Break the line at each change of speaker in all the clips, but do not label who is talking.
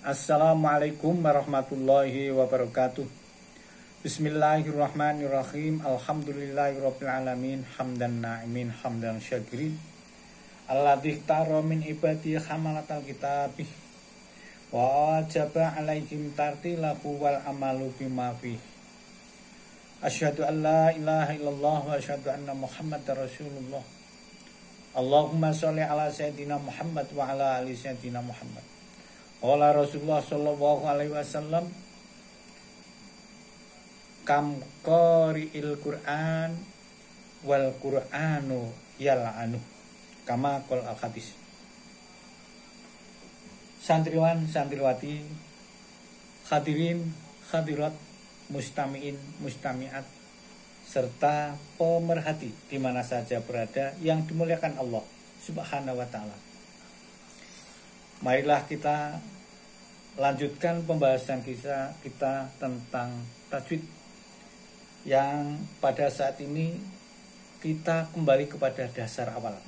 Assalamualaikum warahmatullahi wabarakatuh. Bismillahirrahmanirrahim. Alhamdulillahirabbil alamin, hamdan na'imin, hamdan syakirin. Alladzi taro min ibadi hamalatal kitabih wa wajaba alaihim tartilahu wal amalu bima fih. Asyhadu an la ilaha illallah wa asyhadu anna Muhammadar Rasulullah. Allahumma sholli ala sayyidina Muhammad wa ala ali sayyidina Muhammad. Qala Rasulullah sallallahu alaihi wasallam, kam qari'il Qur'an wal Qur'anu yal'anu kama qol al-hadis. Santriwan santriwati, hadirin hadirat, mustami'in mustami'at, serta pemerhati di mana saja berada yang dimuliakan Allah Subhanahu wa taala. Marilah kita lanjutkan pembahasan kita tentang tajwid, yang pada saat ini kita kembali kepada dasar awal,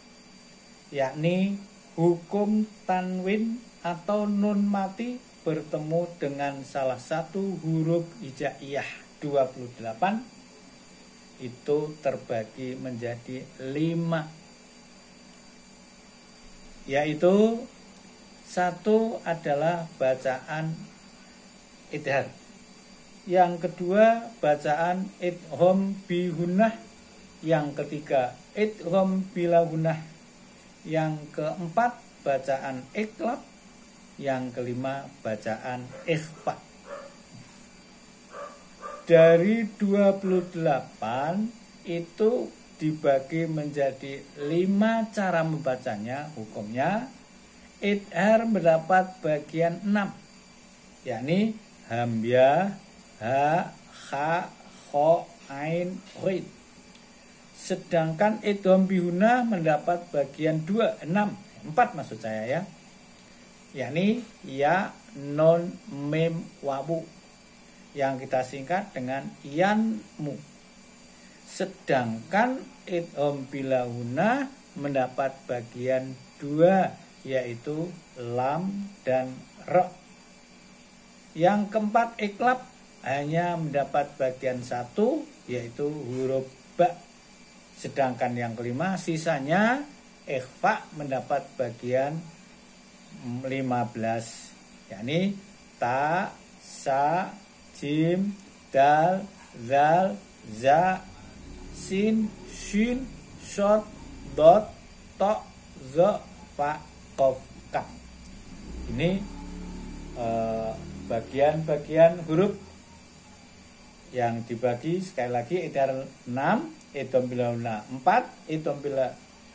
yakni hukum tanwin atau nun mati bertemu dengan salah satu huruf hijaiyah 28 itu terbagi menjadi 5, yaitu satu adalah bacaan idhar, yang kedua bacaan idgham bihunnah, yang ketiga idgham bilahunnah, yang keempat bacaan iqlab, yang kelima bacaan ikhfa. Dari 28 itu dibagi menjadi 5 cara membacanya. Hukumnya idhar mendapat bagian 6, yakni hamzah, ha, kha, kho, ain, ghain. Sedangkan idgham bihuna mendapat bagian 4 maksud saya ya, yakni ya, nun, mim, wawu, yang kita singkat dengan yanmu. Sedangkan idgham bilahuna mendapat bagian 2, yaitu lam dan ra. Yang keempat iqlab hanya mendapat bagian 1, yaitu huruf ba. Sedangkan yang kelima sisanya ikhfa mendapat bagian 15, yakni ta, sa, jim, dal, zal, za, sin, shin, shod, dot, to, zo, fa, kof, kaf. Ini bagian-bagian huruf yang dibagi sekali lagi: idhar 6, idgham bilahuna 4,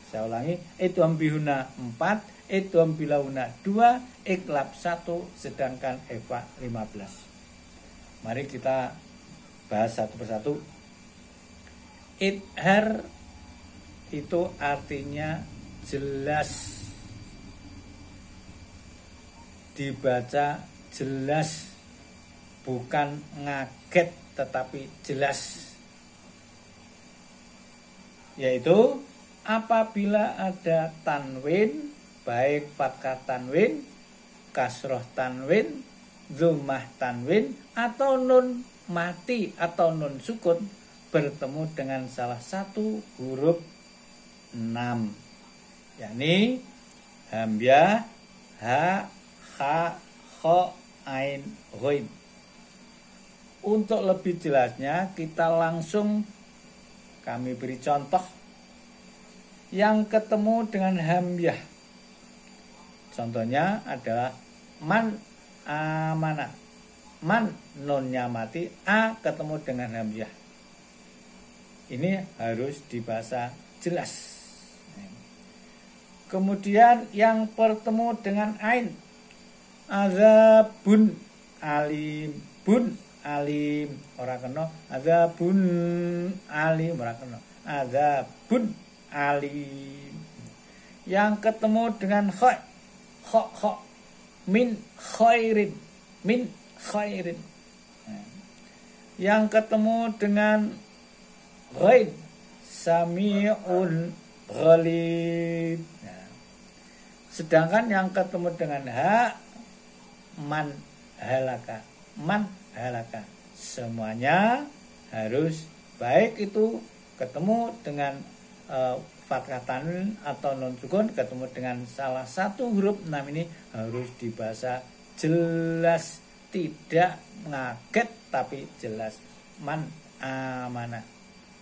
saya ulangi, idgham bihuna 4, idgham bilahuna 2, iqlab 1, sedangkan ikhfa 15. Mari kita bahas satu persatu. Idhar itu artinya jelas, dibaca jelas, bukan ngaget tetapi jelas, yaitu apabila ada tanwin, baik fathah tanwin, kasroh tanwin, dhammah tanwin, atau nun mati atau nun sukun bertemu dengan salah satu huruf 6, yakni hamzah, ha, kha, kho, ain, ghain. Untuk lebih jelasnya kita langsung kami beri contoh yang ketemu dengan hamzah. Contohnya adalah man amana. Man nunnya mati, a ketemu dengan hamzah. Ini harus dibaca jelas. Kemudian yang bertemu dengan ain, azabun alim, bun alim ora kena, azabun alim ora kena, azabun alim. Yang ketemu dengan kha, kha, min khairin, min khairin. Yang ketemu dengan ghain, sami'un ghalid. Sedangkan yang ketemu dengan ha, man halaka, man halaka. Semuanya harus baik itu ketemu dengan fathah tanwin atau nun sukun, ketemu dengan salah satu huruf 6 ini harus dibaca jelas, tidak ngaget tapi jelas. Man amana,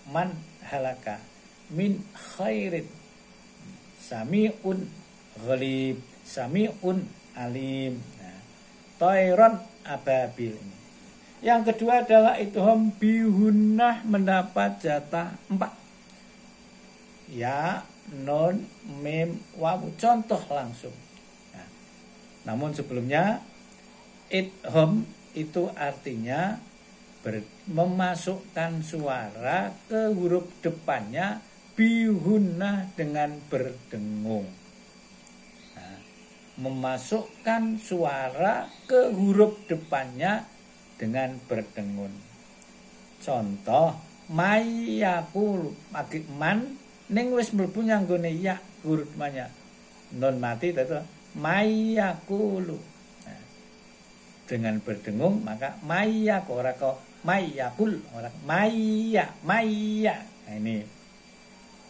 man halaka, min khairin, sami'un ghalib, sami'un alim. Nah, toiron ababil ini. Yang kedua adalah idgham bihunnah mendapat jatah 4. Ya, nun, mim, wawu. Contoh langsung. Nah, namun sebelumnya idgham itu artinya memasukkan suara ke huruf depannya bihunnah dengan berdengung. Nah, memasukkan suara ke huruf depannya dengan berdengung. Contoh mayakulu, pakai man ning wis mlebu nyanggone ya huruf depannya. Non mati itu mayakulu. Nah, dengan berdengung maka mayak ora kok mayakul, ora maya. Nah, ini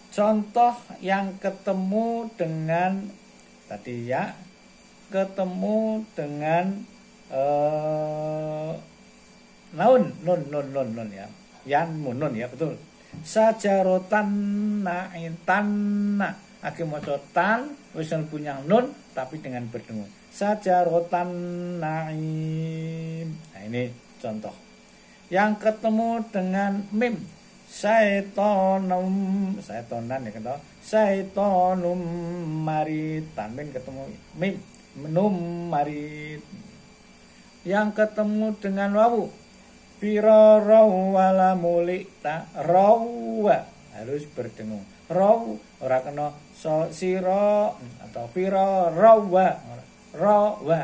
contoh yang ketemu dengan tadi ya, ketemu dengan nun ya, yan munun ya, betul. Sajarotan tanna aki maca tan wis punya nun tapi dengan berdengung. Sajarotan naim. Nah, ini contoh. Yang ketemu dengan mim, saitonan ya kata saitonum marid, tanwin ketemu mim, num marid. Yang ketemu dengan wawu, firaraw wala mulita, rawa harus berdengung. Raw ora kena sira atau firarawa, rawa.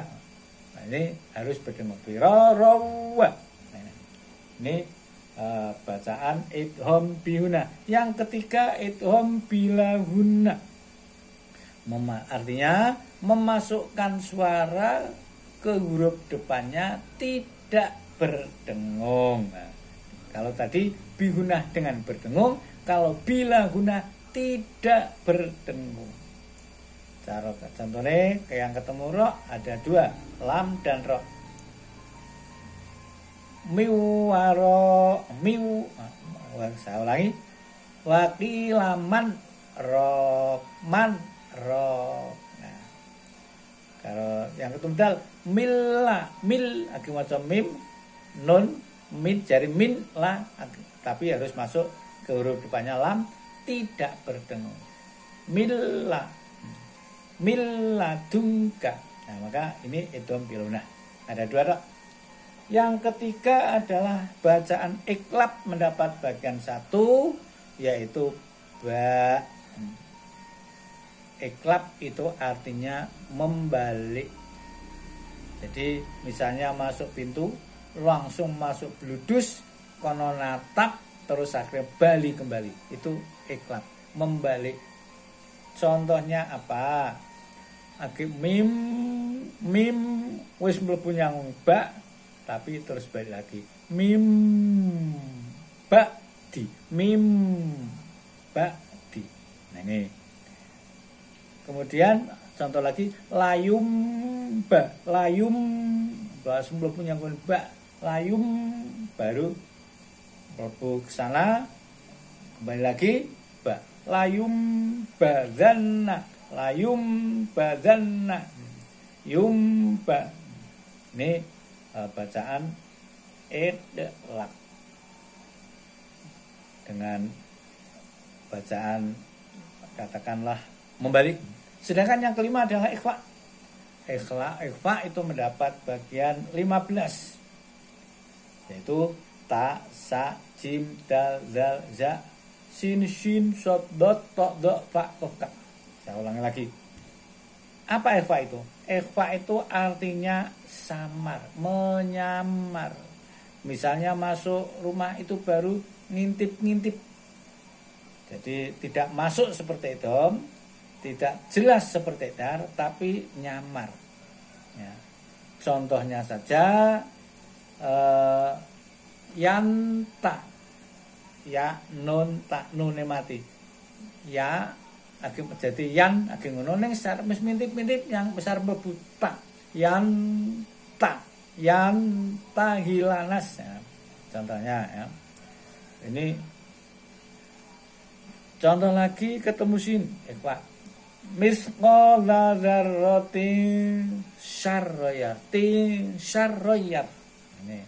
Nah, ini harus berdengung firarawa. Ini bacaan idgham bihuna. Yang ketiga idgham bilahuna. Artinya memasukkan suara ke huruf depannya tidak berdengung. Nah, kalau tadi bihuna dengan berdengung, kalau bilahuna tidak berdengung. Cara contohnya yang ketemu ro ada 2, lam dan ro. Miwaro miw, saya ulangi, wakilaman rokman rok. Nah, kalau yang ketunggal milla mil aki macam mim nun min jari min la, tapi harus masuk ke huruf depannya lam, tidak berdengung. Milla dungka. Nah, maka ini idgham bilahuna. Ada 2 dok. Yang ketiga adalah bacaan iklab mendapat bagian 1, yaitu ba. Iklab itu artinya membalik. Jadi misalnya masuk pintu, langsung masuk bludus, kono natap, terus akhirnya balik kembali. Itu iklab, membalik. Contohnya apa? Aki mim wis mlebu nyang ba, tapi terus balik lagi. Mim ba'di. Nah, ini. Kemudian contoh lagi layum sebelum punya ba, layum baru mlebu ke sana, kembali lagi ba. Layum badanna yumba. Ini bacaan idlaq dengan bacaan katakanlah membalik. Sedangkan yang kelima adalah ikhfa. Ikhfa itu mendapat bagian 15, yaitu ta, sa, jim, dal, zal, za, sin, shin, sod, dot, to, do, fa, kof, kaf. Saya ulangi lagi. Apa ikhfa itu? Ikhfa itu artinya samar, menyamar. Misalnya masuk rumah itu baru ngintip-ngintip. Jadi tidak masuk seperti idgham, tidak jelas seperti dar, tapi nyamar. Ya. Contohnya saja yanta, ya nun tak nune mati, ya ageng jadi yan ageng ngono ning secara mintip-mintip yang besar mlebu tak, yanta hilanas ya. Contohnya ya. Ini contoh lagi ketemu sin Pak. Misqala dzarratin syarrayat. Ini.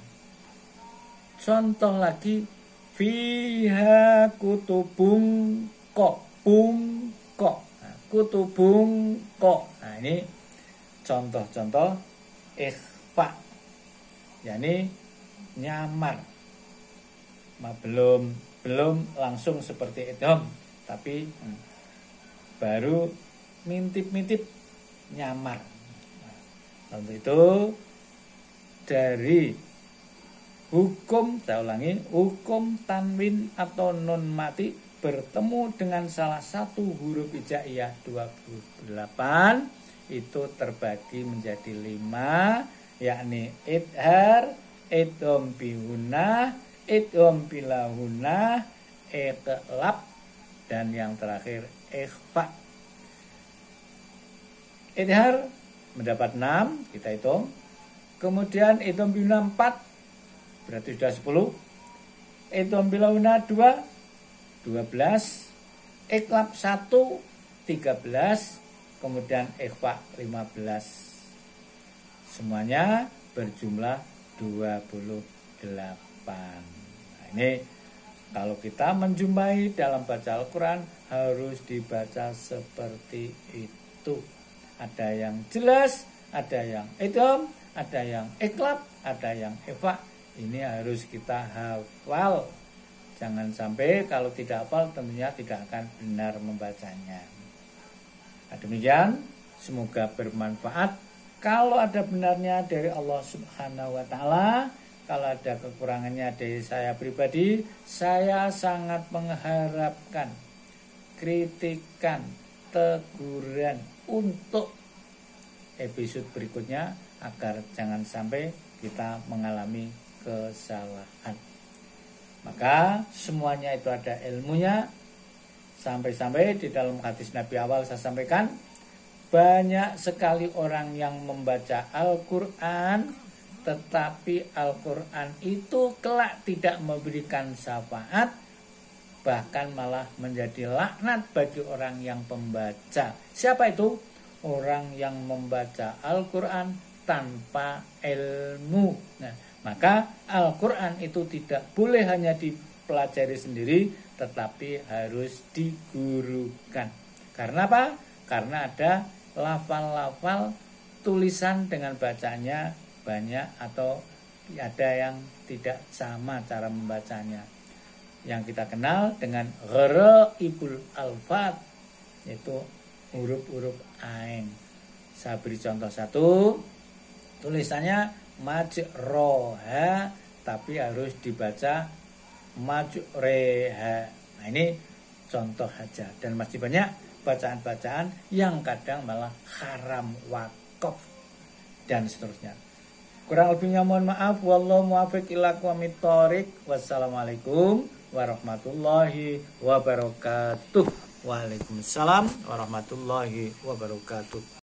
Contoh lagi fiha kutubung kok. Kutubung kok. Nah, ini contoh-contoh ikhfa. yakni nyamar. Belum langsung seperti idgham, tapi baru mintip-mintip nyamar. Untuk itu dari hukum, saya ulangi, hukum tanwin atau nun mati bertemu dengan salah satu huruf hijaiyah 28 itu terbagi menjadi 5, yakni idhar, idgham bihunah, idgham bilahunah, iqlab, dan yang terakhir ikhfa. Idhar mendapat 6, kita hitung. Kemudian idgham bihunah 4, berarti sudah 10. Idgham bilahunah 2, 12. Iqlab 1, 13. Kemudian ikhfa 15. Semuanya berjumlah 28. Nah, ini kalau kita menjumpai dalam baca Al-Quran harus dibaca seperti itu. Ada yang jelas, ada yang idgham, ada yang iqlab, ada yang ikhfa. Ini harus kita hafal. Jangan sampai kalau tidak hafal tentunya tidak akan benar membacanya. Nah, demikian, semoga bermanfaat. Kalau ada benarnya dari Allah Subhanahu wa Ta'ala, kalau ada kekurangannya dari saya pribadi, saya sangat mengharapkan kritikan, teguran untuk episode berikutnya agar jangan sampai kita mengalami kesalahan. Maka semuanya itu ada ilmunya. Sampai-sampai di dalam hadis Nabi awal saya sampaikan, banyak sekali orang yang membaca Al-Quran, tetapi Al-Quran itu kelak tidak memberikan syafaat, bahkan malah menjadi laknat bagi orang yang membaca. Siapa itu? Orang yang membaca Al-Quran tanpa ilmu. Nah, maka Al-Quran itu tidak boleh hanya dipelajari sendiri, tetapi harus digurukan. Karena apa? Karena ada lafal-lafal tulisan dengan bacanya banyak atau ada yang tidak sama cara membacanya. Yang kita kenal dengan gharaibul alfat, yaitu huruf-huruf ain. Saya beri contoh satu. Tulisannya majroha, tapi harus dibaca majreha. Nah, ini contoh aja, dan masih banyak bacaan-bacaan yang kadang malah haram wakaf dan seterusnya. Kurang lebihnya mohon maaf. Wallahu muwaffiq ila aqwamit thoriq. Wassalamualaikum warahmatullahi wabarakatuh. Waalaikumsalam warahmatullahi wabarakatuh.